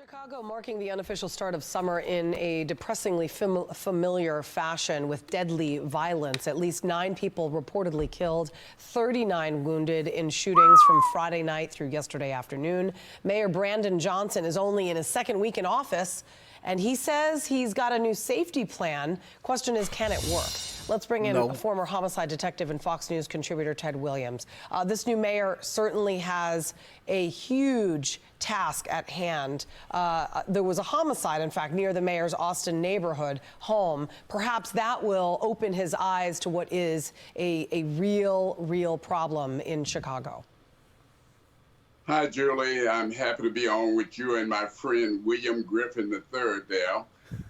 Chicago marking the unofficial start of summer in a depressingly familiar fashion with deadly violence. At least 9 people reportedly killed, 39 wounded in shootings from Friday night through yesterday afternoon. Mayor Brandon Johnson is only in his second week in office, and he says he's got a new safety plan. Question is, can it work? Let's bring in former homicide detective and Fox News contributor Ted Williams. This new mayor certainly has a huge task at hand. There was a homicide, in fact, near the mayor's Austin neighborhood home. Perhaps that will open his eyes to what is a real problem in Chicago. Hi, Julie. I'm happy to be on with you and my friend William Griffin III there.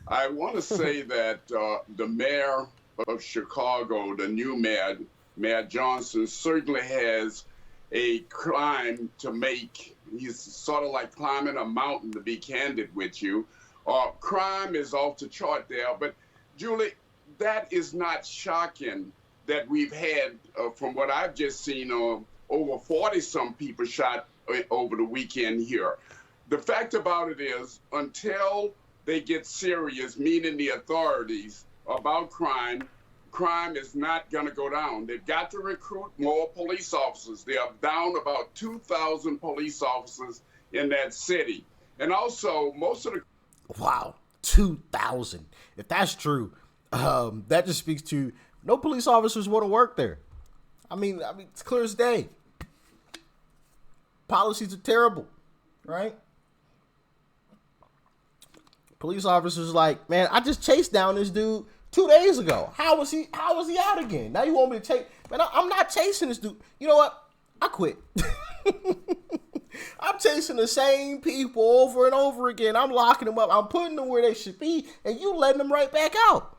I want to say that the mayor of Chicago, the new mayor, Mayor Johnson, certainly has a climb to make. He's sort of like climbing a mountain, to be candid with you. Crime is off the chart there, but Julie, that is not shocking that we've had, from what I've just seen, over 40-some people shot over the weekend here. The fact about it is, until they get serious, meaning the authorities, about crime is not going to go down. They've got to recruit more police officers. They are down about 2,000 police officers in that city. And also, most of the... Wow, 2,000. If that's true, that just speaks to no police officers want to work there. I mean, it's clear as day. Policies are terrible, right? Police officers like, man, I just chased down this dude 2 days ago. How was he out again? Now you want me to chase? Man, I'm not chasing this dude. You know what? I quit. I'm chasing the same people over and over again. I'm locking them up. I'm putting them where they should be, and you letting them right back out.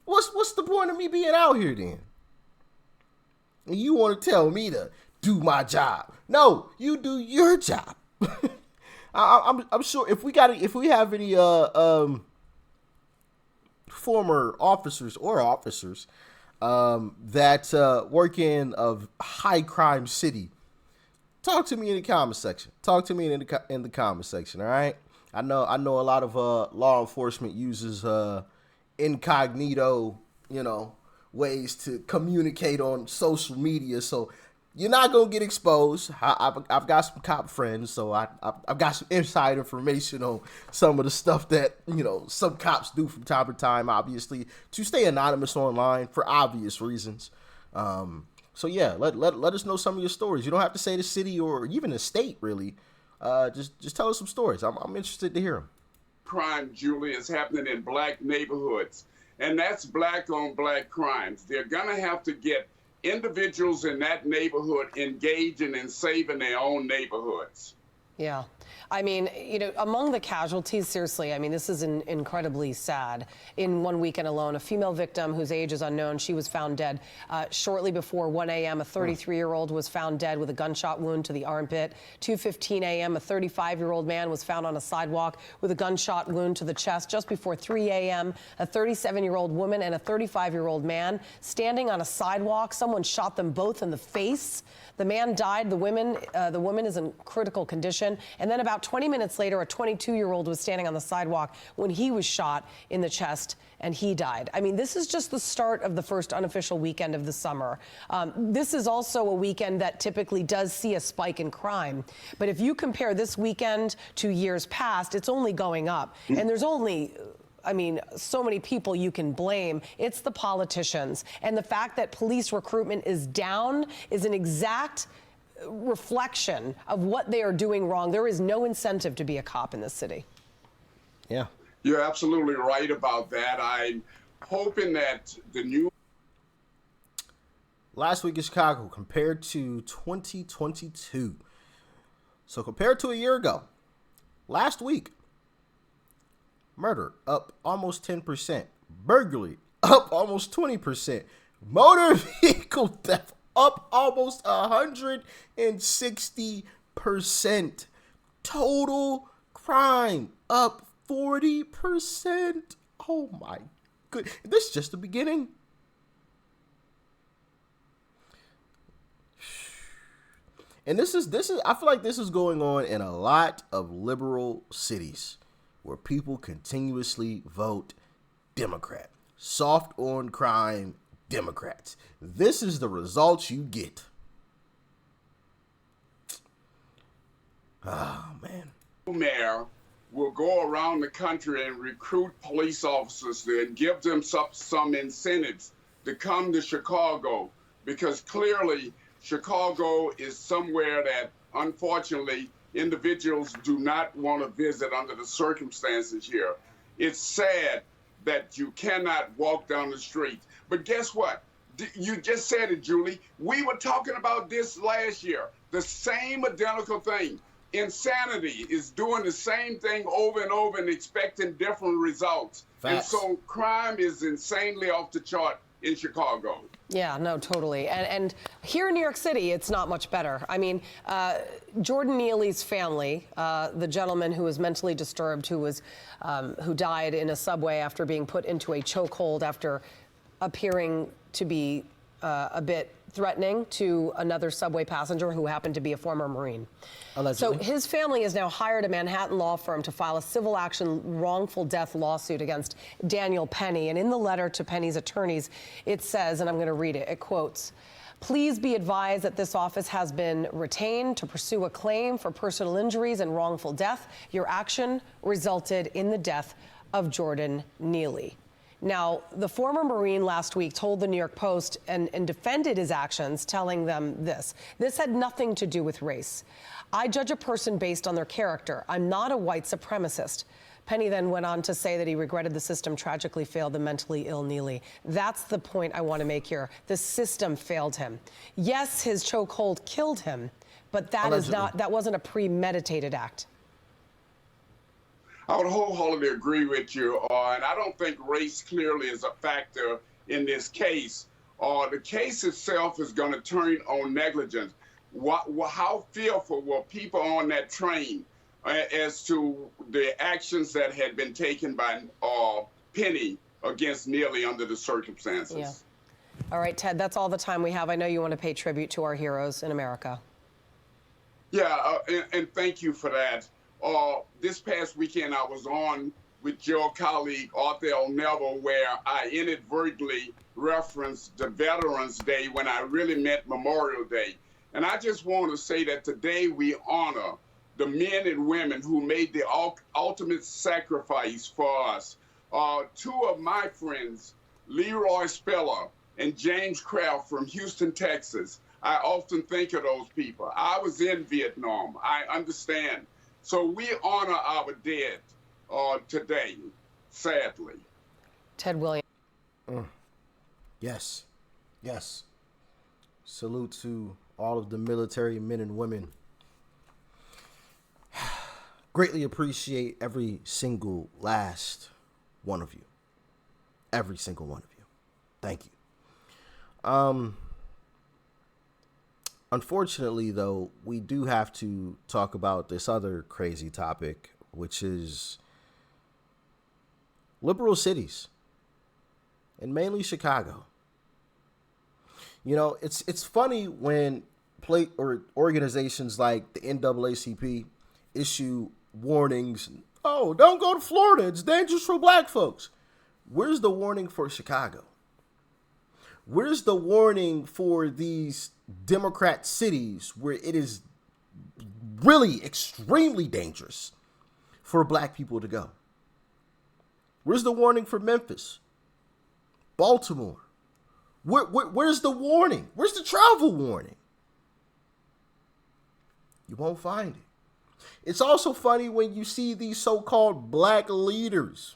What's the point of me being out here then? And you want to tell me to do my job? No, you do your job. I'm sure if we have any former officers that work in a high crime city, talk to me in the comment section. Talk to me in the comment section. All right. I know a lot of law enforcement uses incognito, ways to communicate on social media. So you're not going to get exposed. I've got some cop friends, so I've got some inside information on some of the stuff that, some cops do from time to time, obviously, to stay anonymous online for obvious reasons. So, yeah, let us know some of your stories. You don't have to say the city or even the state, really. Just tell us some stories. I'm interested to hear them. Crime, Julie, is happening in black neighborhoods, and that's black on black crimes. They're going to have to get individuals in that neighborhood engaging in saving their own neighborhoods. Yeah. I mean, among the casualties, seriously, I mean, this is incredibly sad. In one weekend alone, a female victim whose age is unknown, she was found dead. Shortly before 1 a.m., a 33-year-old was found dead with a gunshot wound to the armpit. 2:15 a.m., a 35-year-old man was found on a sidewalk with a gunshot wound to the chest. Just before 3 a.m., a 37-year-old woman and a 35-year-old man standing on a sidewalk. Someone shot them both in the face. The man died. The woman is in critical condition. And then about 20 minutes later, a 22-year-old was standing on the sidewalk when he was shot in the chest and he died. I mean, this is just the start of the first unofficial weekend of the summer. This is also a weekend that typically does see a spike in crime. But if you compare this weekend to years past, it's only going up. And there's only... so many people you can blame. It's the politicians. And the fact that police recruitment is down is an exact reflection of what they are doing wrong. There is no incentive to be a cop in this city. Yeah. You're absolutely right about that. I'm hoping that the new... Last week in Chicago compared to 2022. So compared to a year ago, last week, murder up almost 10%. Burglary up almost 20%. Motor vehicle theft up almost 160%. Total crime up 40%. Oh my good. This is just the beginning. And this is I feel like this is going on in a lot of liberal cities where people continuously vote Democrat. Soft on crime Democrats. This is the results you get. Oh, man. Mayor will go around the country and recruit police officers and give them some incentives to come to Chicago, because clearly Chicago is somewhere that, unfortunately, individuals do not want to visit under the circumstances here. It's sad that you cannot walk down the street. But guess what? You just said it, Julie. We were talking about this last year. The same identical thing. Insanity is doing the same thing over and over and expecting different results. Facts. And so crime is insanely off the chart in Chicago. Yeah, no, totally. And here in New York City, it's not much better. I mean, Jordan Neely's family, the gentleman who was mentally disturbed, who died in a subway after being put into a chokehold after appearing to be a bit threatening to another subway passenger who happened to be a former Marine. Allegedly. So his family has now hired a Manhattan law firm to file a civil action wrongful death lawsuit against Daniel Penny. And in the letter to Penny's attorneys, it says, and I'm going to read it, it quotes, "Please be advised that this office has been retained to pursue a claim for personal injuries and wrongful death. Your action resulted in the death of Jordan Neely." Now, the former Marine last week told the New York Post and defended his actions, telling them this. "This had nothing to do with race. I judge a person based on their character. I'm not a white supremacist." Penny then went on to say that he regretted the system tragically failed the mentally ill Neely. That's the point I want to make here. The system failed him. Yes, his chokehold killed him, but that wasn't a premeditated act. I would wholeheartedly agree with you, and I don't think race clearly is a factor in this case. The case itself is going to turn on negligence. How fearful were people on that train as to the actions that had been taken by Penny against Neely under the circumstances? Yeah. All right, Ted, that's all the time we have. I know you want to pay tribute to our heroes in America. Yeah, and thank you for that. This past weekend, I was on with your colleague, Arthur L. Neville, where I inadvertently referenced the Veterans Day when I really meant Memorial Day. And I just want to say that today we honor the men and women who made the ultimate sacrifice for us. Two of my friends, Leroy Spiller and James Kraft from Houston, Texas, I often think of those people. I was in Vietnam. I understand. So we honor our dead today, sadly. Ted Williams. Yes. Yes. Salute to all of the military men and women. Greatly appreciate every single last one of you. Every single one of you. Thank you. Unfortunately, though, we do have to talk about this other crazy topic, which is liberal cities, and mainly Chicago. You know, it's funny when organizations like the NAACP issue warnings. Oh, don't go to Florida. It's dangerous for black folks. Where's the warning for Chicago? Where's the warning for these Democrat cities where it is really extremely dangerous for black people to go? Where's the warning for Memphis, Baltimore? Where's the warning? Where's the travel warning? You won't find it. It's also funny when you see these so-called black leaders.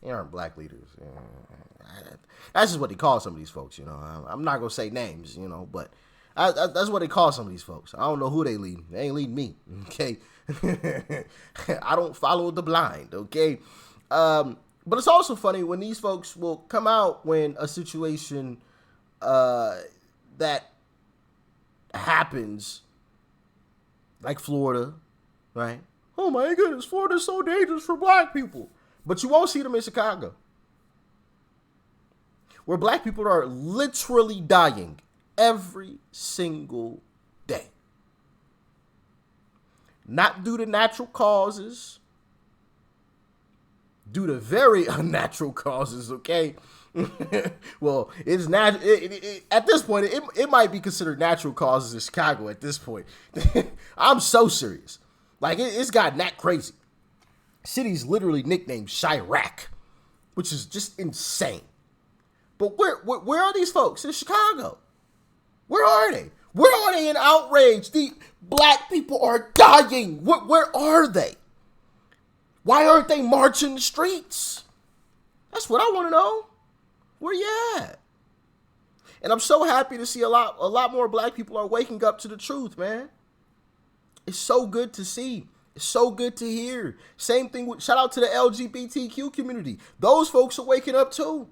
They aren't black leaders. That's just what they call some of these folks, you know. I'm not going to say names, you know, but that's what they call some of these folks. I don't know who they lead. They ain't leading me, okay? I don't follow the blind, okay? But it's also funny when these folks will come out when a situation that happens, like Florida, right? Oh my goodness, Florida's so dangerous for black people. But you won't see them in Chicago, where black people are literally dying every single day. not due to natural causes, due to very unnatural causes, okay? Well, it's at this point, it might be considered natural causes in Chicago at this point. I'm so serious. Like, it's gotten that crazy. City's literally nicknamed Chirac, which is just insane. But where are these folks in Chicago? Where are they? Where are they in outrage? The black people are dying. Where are they? Why aren't they marching the streets? That's what I want to know. Where you at? And I'm so happy to see a lot more black people are waking up to the truth, man. It's so good to see. It's so good to hear. Same thing with, shout out to the LGBTQ community. Those folks are waking up too.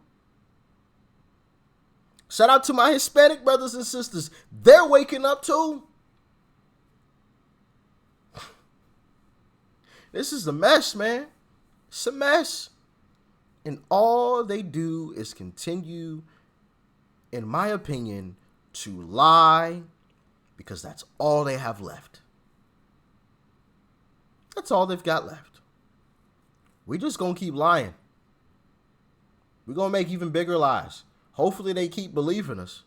Shout out to my Hispanic brothers and sisters. They're waking up too. This is a mess, man. It's a mess. And all they do is continue, in my opinion, to lie, because that's all they have left. That's all they've got left. We just gonna keep lying. We're gonna make even bigger lies. Hopefully they keep believing us.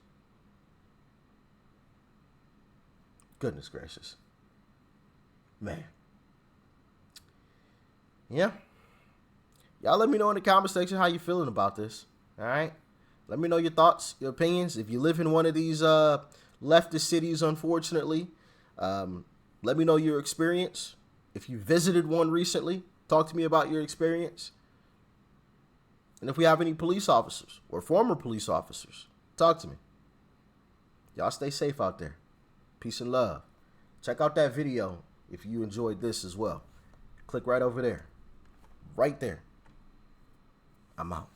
Goodness gracious. Man. Yeah. Y'all let me know in the comment section how you feeling about this. All right? Let me know your thoughts, your opinions. If you live in one of these leftist cities, unfortunately, let me know your experience. If you visited one recently, talk to me about your experience. And if we have any police officers or former police officers, talk to me. Y'all stay safe out there. Peace and love. Check out that video if you enjoyed this as well. Click right over there. Right there. I'm out.